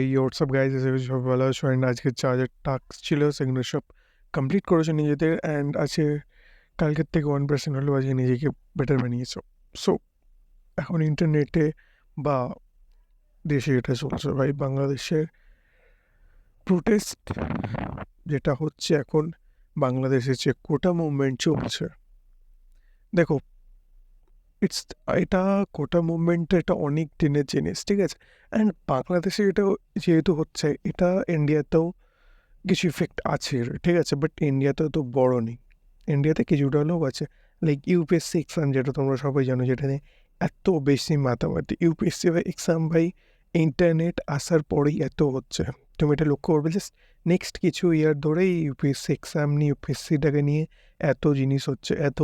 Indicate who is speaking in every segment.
Speaker 1: এই WhatsApp guys হিসেবে সব ভালো আছো অ্যান্ড আজকে যা যা টাস্ক ছিল সেগুলো সব কমপ্লিট করেছো নিজেদের অ্যান্ড আছে কালকের থেকে 1% হলেও আজকে নিজেকে বেটার বানিয়েছো। সো এখন ইন্টারনেটে বা দেশে যেটা চলছে ভাই, বাংলাদেশের প্রোটেস্ট যেটা হচ্ছে এখন, বাংলাদেশের যে কোটা মুভমেন্ট চলছে, দেখো ইটস এটা কোটা মুভমেন্টটা এটা অনেক দিনের জিনিস, ঠিক আছে। অ্যান্ড বাংলাদেশে এটা যেহেতু হচ্ছে, এটা ইন্ডিয়াতেও কিছু ইফেক্ট আছে এর, ঠিক আছে, বাট ইন্ডিয়াতে তো বড় নেই। ইন্ডিয়াতে কিছুটা হলেও আছে, লাইক ইউপিএসসি এক্সাম, যেটা তোমরা সবাই জানো, যেটা নিয়ে এত বেশি মাতামাতি। ইউপিএসসি এক্সাম ভাই ইন্টারনেট আসার পরেই এত হচ্ছে, তুমি এটা লক্ষ্য করবে যে নেক্সট কিছু ইয়ার ধরেই ইউপিএসসি এক্সাম নিয়ে, ইউপিএসসিটাকে নিয়ে এত জিনিস হচ্ছে, এত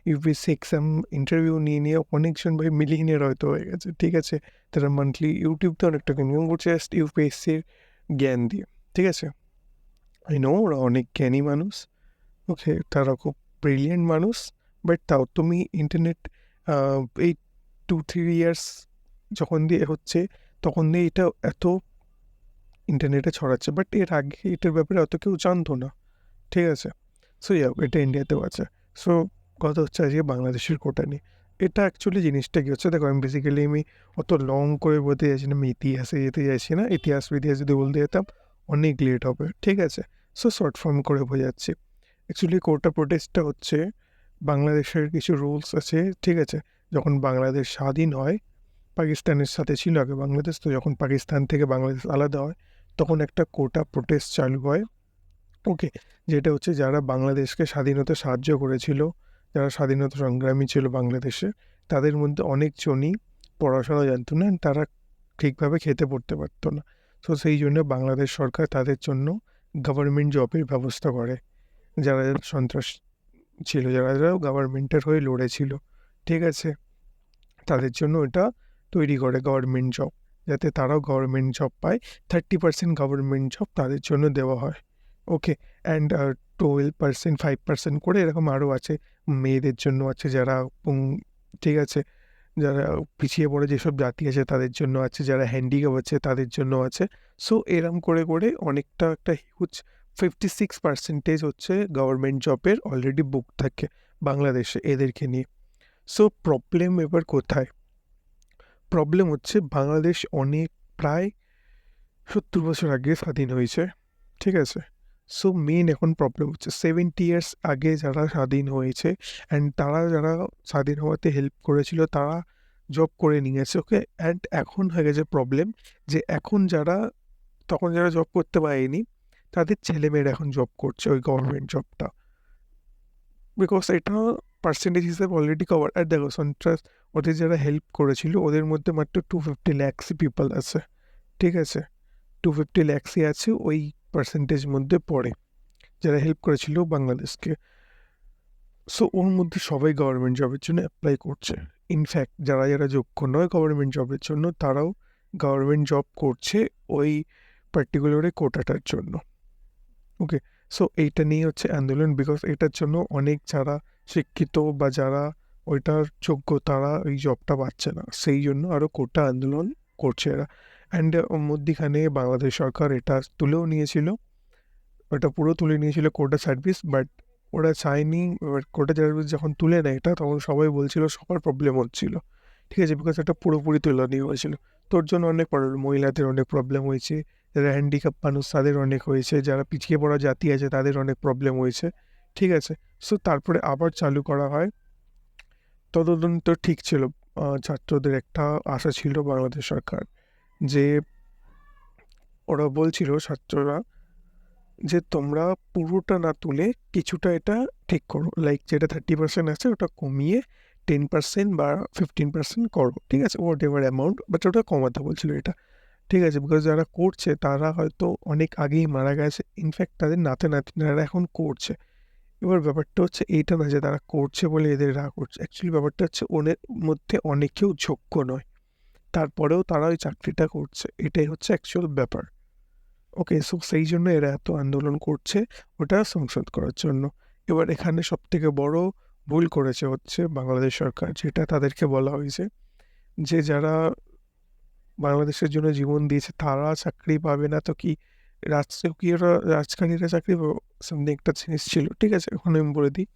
Speaker 1: ইউপিএসসি এক্সাম ইন্টারভিউ নিয়ে নিয়ে অনেকজন ভাই মিলিয়নের হয়তো হয়ে গেছে, ঠিক আছে। তারা মান্থলি ইউটিউবতে অনেক টাকা ইনকাম করছে জাস্ট ইউপিএসসির জ্ঞান দিয়ে, ঠিক আছে। আই নো ওরা অনেক জ্ঞানী মানুষ, ওকে, তারা খুব ব্রিলিয়েন্ট মানুষ, বাট তাও তুমি ইন্টারনেট এই 2-3 ইয়ার্স যখন দিয়ে হচ্ছে, তখন দিয়ে এটা এত ইন্টারনেটে ছড়াচ্ছে, বাট এর আগে এটার ব্যাপারে অত কেউ জানতো না, ঠিক আছে। সো এটা ইন্ডিয়াতেও আছে। সো কথা হচ্ছে আজকে বাংলাদেশের কোটা নিয়ে। এটা অ্যাকচুয়ালি জিনিসটা কী হচ্ছে, দেখো আমি অত লং করে বলতে চাইছি না, আমি ইতিহাসে যেতে চাইছি না। ইতিহাস যদি বলতে যেতাম অনেক লেট হবে, ঠিক আছে। সো শর্ট ফর্ম করে বোঝাচ্ছি। অ্যাকচুয়ালি কোটা প্রোটেস্টটা হচ্ছে, বাংলাদেশের কিছু রুলস আছে, ঠিক আছে। যখন বাংলাদেশ স্বাধীন হয়, পাকিস্তানের সাথে ছিল আগে বাংলাদেশ, তো যখন পাকিস্তান থেকে বাংলাদেশ আলাদা হয়, তখন একটা কোটা প্রোটেস্ট চালু হয়, ওকে। যেটা হচ্ছে যারা বাংলাদেশকে স্বাধীনতা সাহায্য করেছিল, যারা স্বাধীনতা সংগ্রামী ছিল বাংলাদেশে, তাদের মধ্যে অনেকজনই পড়াশোনা জানতো না, তারা ঠিকভাবে খেতে পড়তে পারতো না। তো সেই জন্য বাংলাদেশ সরকার তাদের জন্য গভর্নমেন্ট জবের ব্যবস্থা করে, যারা যারা সন্ত্রাস ছিল, যারা যারা গভর্নমেন্টের হয়ে লড়েছিল, ঠিক আছে, তাদের জন্য এটা তৈরি করে গভর্নমেন্ট জব, যাতে তারাও গভর্নমেন্ট জব পায়। 30% গভর্নমেন্ট জব তাদের জন্য দেওয়া হয়, ওকে। অ্যান্ড 12%, 5% করে এরকম আরও আছে, মেয়েদের জন্য আছে, যারা ঠিক আছে, যারা পিছিয়ে পড়ে যেসব জাতি আছে তাদের জন্য আছে, যারা হ্যান্ডিক্যাপ আছে তাদের জন্য আছে। সো এরম করে করে অনেকটা একটা হিউজ 56% হচ্ছে গভর্নমেন্ট জবের অলরেডি বুক থাকে বাংলাদেশে এদেরকে নিয়ে। সো প্রবলেম এবার কোথায়? প্রবলেম হচ্ছে বাংলাদেশ অনেক প্রায় 70 বছর আগে স্বাধীন হয়েছে, ঠিক আছে। সো মেন এখন প্রবলেম হচ্ছে 70 ইয়ার্স আগে যারা স্বাধীন হয়েছে, অ্যান্ড তারা যারা স্বাধীন হওয়াতে হেল্প করেছিল, তারা জব করে নিয়েছে, ওকে। অ্যান্ড এখন হয়ে গেছে প্রবলেম যে এখন যারা তখন যারা জব করতে পারেনি, তাদের ছেলেমেয়েরা এখন জব করছে ওই গভর্নমেন্ট জবটা, বিকজ এটা পার্সেন্টেজ হিসেবে অলরেডি কভার। আর দেখো সন্ত্রাস, ওদের যারা হেল্প করেছিল ওদের মধ্যে মাত্র 250 ল্যাক্স পিপল আছে, ঠিক আছে। 250 ল্যাক্সই আছে ওই পার্সেন্টেজ মধ্যে পড়ে, যারা হেল্প করেছিল বাংলাদেশকে। সো ওর মধ্যে সবাই গভর্নমেন্ট জবের জন্য অ্যাপ্লাই করছে। ইনফ্যাক্ট যারা যারা যোগ্য নয় গভর্নমেন্ট জবের জন্য, তারাও গভর্নমেন্ট জব করছে ওই পার্টিকুলার কোটাটার জন্য, ওকে। সো এইটা নিয়ে হচ্ছে আন্দোলন, বিকজ এটার জন্য অনেক যারা শিক্ষিত বা যারা ওইটার যোগ্য, তারা ওই জবটা পাচ্ছে না, সেই জন্য আরও কোটা আন্দোলন করছে এরা। অ্যান্ড মধ্যিখানে বাংলাদেশ সরকার এটা তুলেও নিয়েছিল, ওটা পুরো তুলে নিয়েছিল কোটা সার্ভিস, বাট ওরা চায়নি। এবার কোটা সার্ভিস যখন তুলে নেয় এটা, তখন সবাই বলছিল সবার প্রবলেম হচ্ছিল, ঠিক আছে, বিকজ এটা পুরোপুরি তুলে নিয়ে হয়েছিল। তোর জন্য অনেক প্রবলেম, মহিলাদের অনেক প্রবলেম হয়েছে, যারা হ্যান্ডিক্যাপ মানুষ তাদের অনেক হয়েছে, যারা পিছিয়ে পড়া জাতি আছে তাদের অনেক প্রবলেম হয়েছে, ঠিক আছে। সো তারপরে আবার চালু করা হয়। ততদিন তো ঠিক ছিল, ছাত্রদের একটা আশা ছিল বাংলাদেশ সরকার, যে ওরা বলছিল ছাত্ররা যে তোমরা পুরোটা না তুলে কিছুটা এটা ঠিক করো, লাইক যেটা 30% আছে ওটা কমিয়ে 10% বা 15% করো, ঠিক আছে, হোয়াট এভার অ্যামাউন্ট, বাট ওটা কমাতে বলছিল এটা, ঠিক আছে। বিকজ যারা করছে তারা হয়তো অনেক আগেই মারা গেছে, ইনফ্যাক্ট তাদের নাতে নাতনিরা এখন করছে। এবার ব্যাপারটা হচ্ছে এইটা না যে তারা করছে বলে এদের রাগ করছে, অ্যাকচুয়ালি ব্যাপারটা হচ্ছে ওদের মধ্যে অনেকেও যোগ্য নয়, তারপরেও তারা ওই চাকরিটা করছে, এটাই হচ্ছে অ্যাকচুয়াল ব্যাপার, ওকে। সো সেই জন্য এরা এত আন্দোলন করছে ওটা সংশোধন করার জন্য। এবার এখানে সবথেকে বড় ভুল করেছে হচ্ছে বাংলাদেশ সরকার, যেটা তাদেরকে বলা হয়েছে যে যারা বাংলাদেশের জন্য জীবন দিয়েছে, তারা চাকরি পাবে না তো কি রাজকীয়রা রাজকারীরা চাকরি পাবে? সামথিং একটা জিনিস ছিল, ঠিক আছে? এখন আমি বলে দিই,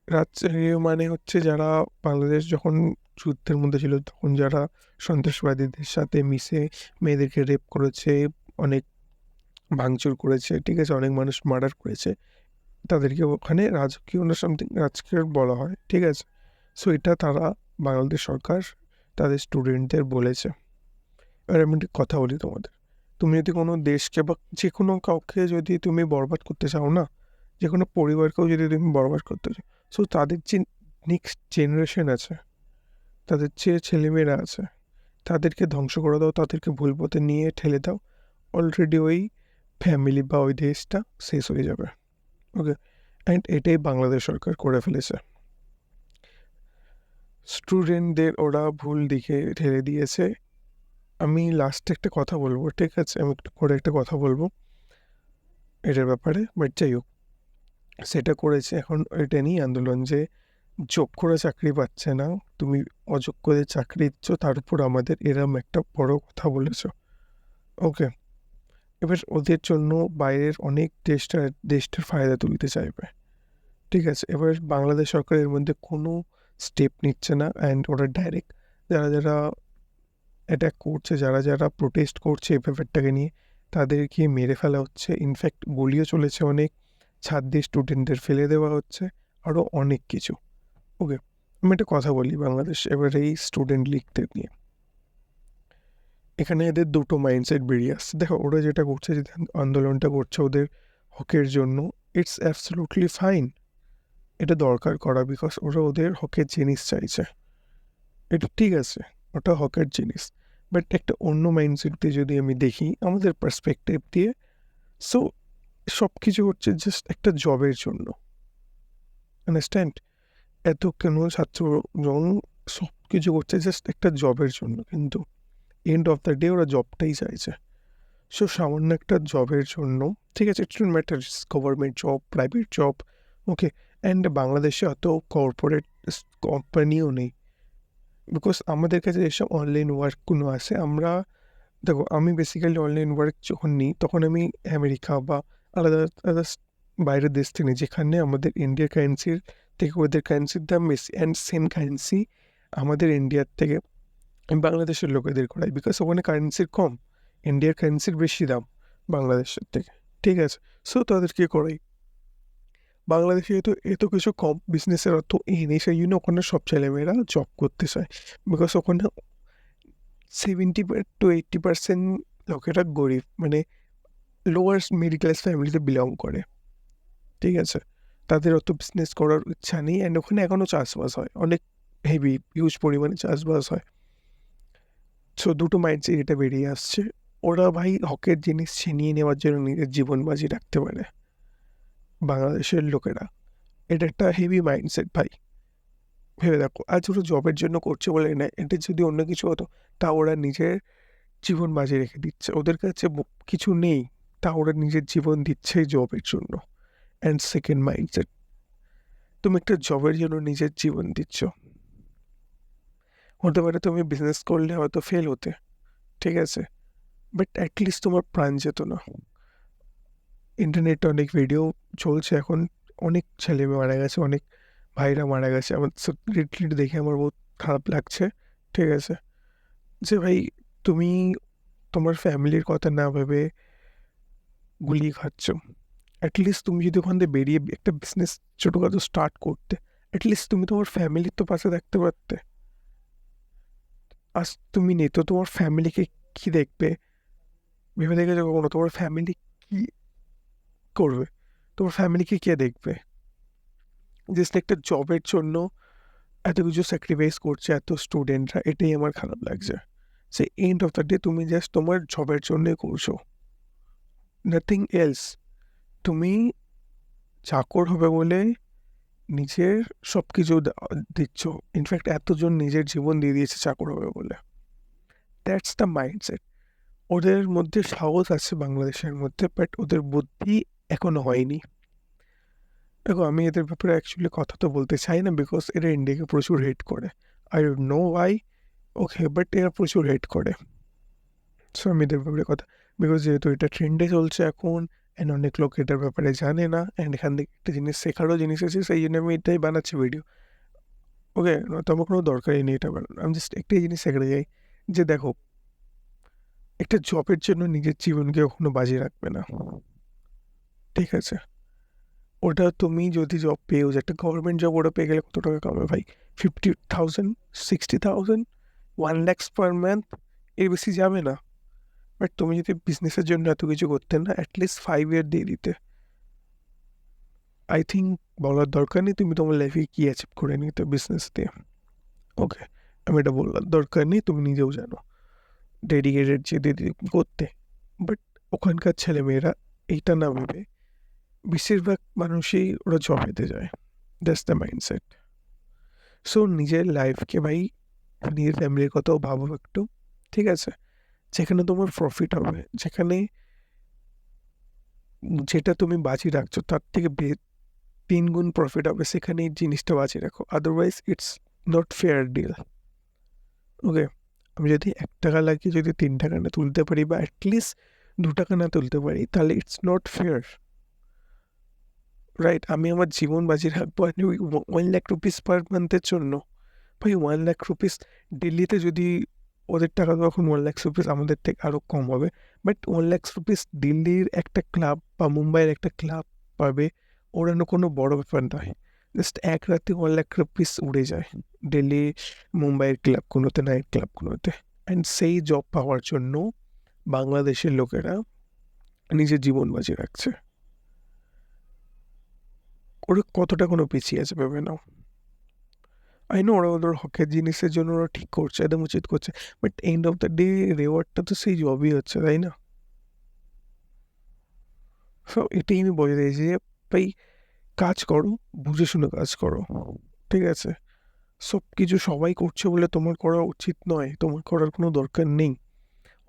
Speaker 1: রাজকীয় মানে হচ্ছে যারা বাংলাদেশ যখন যুদ্ধের মধ্যে ছিল তখন যারা সন্ত্রাসবাদীদের সাথে মিশে মেয়েদেরকে রেপ করেছে, অনেক ভাঙচুর করেছে, ঠিক আছে, অনেক মানুষ মার্ডার করেছে, তাদেরকে ওখানে রাজকীয় না সামথিং রাজকীয় বলা হয়, ঠিক আছে? সো এটা তারা বাংলাদেশ সরকার তাদের স্টুডেন্টদের বলেছে। এবার আমি একটি কথা বলি তোমাদের, তুমি যদি কোনো দেশকে বা যে কোনো কাউকে যদি তুমি বরবাদ করতে চাও না, যে কোনো পরিবারকেও যদি তুমি বরবাদ করতে চাও, সো তাদের যে নেক্সট জেনারেশন আছে, তাদের যে ছেলেমেয়েরা আছে, তাদেরকে ধ্বংস করে দাও, তাদেরকে ভুল পথে নিয়ে ঠেলে দাও, অলরেডি ওই ফ্যামিলি বা ওই দেশটা শেষ হয়ে যাবে। ওকে, অ্যান্ড এটাই বাংলাদেশ সরকার করে ফেলেছে। স্টুডেন্টদের ওরা ভুল দিকে ঠেলে দিয়েছে। আমি লাস্টে একটা কথা বলবো, ঠিক আছে? আমি একটু করে একটা কথা বলবো এটার ব্যাপারে, বাট যাই হোক, সেটা করেছে এখন এটা নিয়ে আন্দোলন যে যোগ্যরা চাকরি পাচ্ছে না, তুমি অযোগ্যদের চাকরি দিচ্ছ, তার উপর আমাদের এরম একটা বড় কথা বলেছো। ওকে, এবার ওদের জন্য বাইরের অনেক দেশটার ফায়দা তুলতে চাইবে, ঠিক আছে? এবার বাংলাদেশ সরকার এর মধ্যে কোনো স্টেপ নিচ্ছে না, অ্যান্ড ওরা ডাইরেক্ট যারা যারা অ্যাটাক করছে, যারা যারা প্রোটেস্ট করছে এই ব্যাপারটাকে নিয়ে, তাদেরকে মেরে ফেলা হচ্ছে, ইনফ্যাক্ট গুলিও চলেছে, অনেক ছাদ দিয়ে স্টুডেন্টদের ফেলে দেওয়া হচ্ছে, আরও অনেক কিছু। ওকে, আমি একটা কথা বলি বাংলাদেশ এবার এই স্টুডেন্ট লীগদের নিয়ে, এখানে এদের দুটো মাইন্ডসেট বেরিয়ে আসছে। দেখো, ওরা যেটা করছে, যে আন্দোলনটা করছে ওদের হকের জন্য, ইটস অ্যাবসলিউটলি ফাইন, এটা দরকার করা, বিকজ ওরা ওদের হকের জিনিস চাইছে, এটা ঠিক আছে, ওটা হকের জিনিস। বাট একটা অন্য মাইন্ডসেট দিয়ে যদি আমি দেখি, আমাদের পার্সপেক্টিভ দিয়ে, সো সব কিছু হচ্ছে জাস্ট একটা জবের জন্য, আন্ডারস্ট্যান্ড? এত কেন ছাত্রজন সব কিছু করছে জাস্ট একটা জবের জন্য, কিন্তু এন্ড অফ দ্য ডে ওরা জবটাই চাইছে। সো সামান্য একটা জবের জন্য, ঠিক আছে, ইট don't matter government job, private job, okay, and বাংলাদেশে অত কর্পোরেট কোম্পানিও নেই, বিকজ আমাদের কাছে যেসব অনলাইন ওয়ার্কগুলো আছে, আমরা দেখো, আমি বেসিক্যালি অনলাইন ওয়ার্ক যখন নিই তখন আমি আমেরিকা বা আলাদা আলাদা বাইরের দেশ থেকে নিই, যেখানে আমাদের ইন্ডিয়ার কারেন্সির থেকে ওদের কারেন্সির দাম বেশি, অ্যান্ড সেম কারেন্সি আমাদের ইন্ডিয়ার থেকে আমি বাংলাদেশের লোকেদের করাই, বিকজ ওখানে কারেন্সির কম, ইন্ডিয়ার কারেন্সির বেশি দাম বাংলাদেশের থেকে, ঠিক আছে? সো তাদেরকে করাই। বাংলাদেশে এত কিছু কম বিজনেসের অত নেই, সেই জন্য ওখানে সব ছেলেমেয়েরা জব করতে চায়, বিকজ ওখানে 70 to 80% লোকেরা গরিব, মানে লোয়ার মিডল ক্লাস ফ্যামিলিতে বিলং করে, ঠিক আছে? তাদের অত বিজনেস করার ইচ্ছা নেই, অ্যান্ড ওখানে এখনও চাষবাস হয়, অনেক হেভি হিউজ পরিমাণে চাষবাস হয়। সো দুটো মাইন্ডসেট এটা বেরিয়ে আসছে, ওরা ভাই হকের জিনিস ছিনিয়ে নেওয়ার জন্য নিজের জীবন বাজি রাখতে পারে, বাংলাদেশের লোকেরা, এটা একটা হেভি মাইন্ডসেট ভাই। ভেবে দেখো, আজ ওরা জবের জন্য করছে বলে না, এটা যদি অন্য কিছু হতো, তা ওরা নিজের জীবন বাজি রেখে দিচ্ছে, ওদের কাছে কিছু নেই, তা ওরা নিজের জীবন দিচ্ছে জবের জন্য। অ্যান্ড সেকেন্ড মাইন্ডসেট, তুমি একটা জবের জন্য নিজের জীবন দিচ্ছ, হতে পারে তুমি বিজনেস করলে হয়তো ফেল হতে, ঠিক আছে, বাট অ্যাটলিস্ট তোমার প্রাণ যেত না। ইন্টারনেটে অনেক ভিডিও চলছে এখন, অনেক ছেলে মেয়ে মারা গেছে, অনেক ভাইরা মারা গেছে, আমার লিটারালি দেখে আমার বহুত খারাপ লাগছে, ঠিক আছে? যে ভাই, তুমি তোমার ফ্যামিলির কথা না ভেবে গুলি খাচ্ছ, অ্যাটলিস্ট তুমি যদি ওখান থেকে বেরিয়ে একটা বিজনেস ছোটোখাটো স্টার্ট করতে, অ্যাটলিস্ট তুমি তোমার ফ্যামিলির তো পাশে থাকতে পারতে। আজ তুমি নেই তো তোমার ফ্যামিলিকে কী দেখবে? ভেবে দেখেছো কখনো তোমার ফ্যামিলি কী করবে? তোমার ফ্যামিলিকে কে দেখবে? জাস্ট একটা জবের জন্য এত কিছু স্যাক্রিফাইস করছে এত স্টুডেন্টরা, এটাই আমার খারাপ লাগছে। সে এন্ড অফ দ্য ডে তুমি জাস্ট তোমার জবের জন্যই করছো, নাথিং এলস। তুমি চাকর হবে বলে নিজের সব কিছু দিচ্ছ, ইনফ্যাক্ট এতজন নিজের জীবন দিয়ে দিয়েছে চাকর হবে বলে। That's the mindset. ওদের মধ্যে সাহস আছে বাংলাদেশের মধ্যে, বাট ওদের বুদ্ধি এখনো হয়নি। দেখো, আমি এদের ব্যাপারে অ্যাকচুয়ালি কথা তো বলতে চাই না, বিকজ এরা ইন্ডিয়াকে প্রচুর হেট করে, I don't know Y, okay, but এরা প্রচুর হেট করে। সো আমি এদের ব্যাপারে কথা, বিকজ যেহেতু এটা ট্রেন্ডে চলছে এখন, অ্যান্ড অনেক লোক এটার ব্যাপারে জানে না, অ্যান্ড এখান থেকে একটা জিনিস শেখারও জিনিস আছে, সেই জন্য আমি এটাই বানাচ্ছি ভিডিও। ওকে, তো আমার কোনো দরকারই নেই এটা বানানো, আমি জাস্ট একটাই জিনিস শেখাতে যাই যে দেখো, একটা জবের জন্য নিজের জীবনকে কখনো বাজি রাখবে না, ঠিক আছে? ওটা তুমি যদি জব পেয়েও যে একটা গভর্নমেন্ট জব, ওটা পেয়ে গেলে কত টাকা কামাবে ভাই? 50,000, 60,000, 1 lakhs পার মান্থ, এর বেশি যাবে না। বাট তুমি যদি বিজনেসের জন্য এত কিছু করতে না, অ্যাটলিস্ট 5 year দিয়ে দিতে, আই থিঙ্ক বলার দরকার নেই তুমি তোমার লাইফে কী অ্যাচিভ করে নিতে বিজনেস দিয়ে। ওকে, আমি এটা বললাম, দরকার নেই, তুমি নিজেও জানো ডেডিকেটেড যে দিদি করতে। বাট ওখানকার ছেলেমেয়েরা এইটা না ভেবে বেশিরভাগ মানুষই ওরা জব পেতে যায়, দ্যাটস দ্য মাইন্ডসেট। সো নিজের লাইফকে ভাই, নিজের ফ্যামিলির কথাও ভাবো একটু, ঠিক আছে? যেখানে তোমার প্রফিট হবে, যেখানে যেটা তুমি বাজি রাখছো তার থেকে 3 গুণ প্রফিট হবে, সেখানে এই জিনিসটা বাজি রাখো, otherwise it's not fair deal. Okay, আমি যদি 1 টাকা লাগিয়ে যদি 3 টাকা না তুলতে পারি, বা অ্যাটলিস্ট 2 টাকা না তুলতে পারি, তাহলে ইটস নট ফেয়ার, রাইট? আমি আমার জীবন বাজি রাখবো ওই 1 লাখ রুপিস পার মান্থের জন্য? ভাই 1 লাখ রুপিস দিল্লিতে যদি ওদের টাকা, তখন 1 লাখ রুপিস আমাদের থেকে আরও কম হবে। বাট 1 লাখ রুপিস দিল্লির একটা ক্লাব বা মুম্বাইয়ের একটা ক্লাব পাবে, ওড়ানো কোনো বড় ব্যাপার নয়। জাস্ট এক রাতে 1 লাখ রুপিস উড়ে যায় দিল্লি মুম্বাইয়ের ক্লাবগুলোতে, নাইট ক্লাবগুলোতে। অ্যান্ড সেই জব পাওয়ার জন্য বাংলাদেশের লোকেরা নিজের জীবন বাজি রাখছে। ওরা কতটা কোনো পিছিয়ে আছে ভেবে নাও। আই নো ওরা ওদের হকের জিনিসের জন্য ওরা ঠিক করছে, একদম উচিত করছে, but end of the day রেওয়ার্ডটা তো সেই জবই হচ্ছে, তাই না? সো এটাই আমি বলে দিয়েছি যে ভাই, কাজ করো, বুঝে শুনে কাজ করো, ঠিক আছে? সব কিছু সবাই করছে বলে তোমার করা উচিত নয়, তোমার করার কোনো দরকার নেই।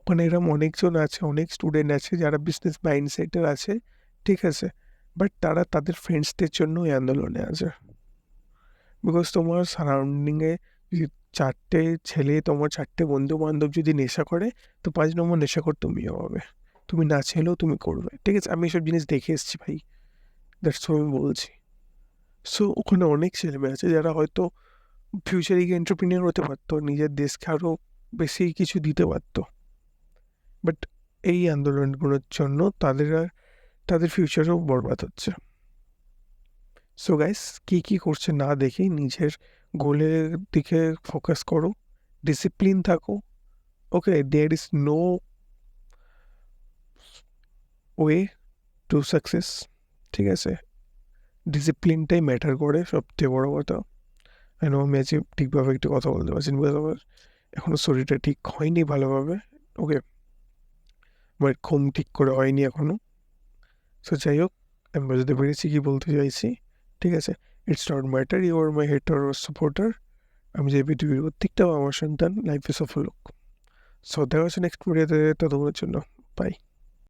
Speaker 1: ওখানে এরকম অনেকজন আছে, অনেক স্টুডেন্ট আছে যারা বিজনেস মাইন্ডসেটের আছে, ঠিক আছে? বাট তারা তাদের ফ্রেন্ডসদের জন্য এই আন্দোলনে আছে। বিকজ তোমার সারাউন্ডিংয়ে যদি 4টে ছেলে, তোমার 4টে বন্ধু বান্ধব যদি নেশা করে, তো 5 নম্বর নেশাখোর তুমিও হবে। তুমি না চাইলেও তুমি করবে, ঠিক আছে? আমি এসব জিনিস দেখে এসেছি ভাই, দ্যাটস আমি বলছি। সো ওখানে অনেক ছেলেমেয়ে আছে যারা হয়তো ফিউচারে গিয়ে এন্টারপ্রিনিয়র হতে পারতো, নিজের দেশকে আরও বেশি কিছু দিতে পারতো, বাট এই আন্দোলনগুলোর জন্য তাদের ফিউচারও বরবাদ হচ্ছে। সো গাইস, কী করছে না দেখে নিজের গোলের দিকে ফোকাস করো, ডিসিপ্লিন থাকো। Okay, there is no way to success, ঠিক আছে? ডিসিপ্লিনটাই ম্যাটার করে সবচেয়ে বড় কথা। আমি আজকে ঠিকভাবে একটু কথা বলতে পারছি না, বিকজ আমার এখনও শরীরটা ঠিক হয়নি ভালোভাবে। ওকে, আমার ঘুম ঠিক করে হয়নি এখনও। সো যাই হোক, আমি বুঝতে পেরেছি কী বলতে চাইছি, ঠিক আছে? It's not matter you are my hater or supporter. আমি যে পৃথিবীর প্রত্যেকটা আমার সন্তান লাইফে সফল হোক। সো দেখা হচ্ছে নেক্সট ভিডিওতে, ততক্ষণের জন্য বাই।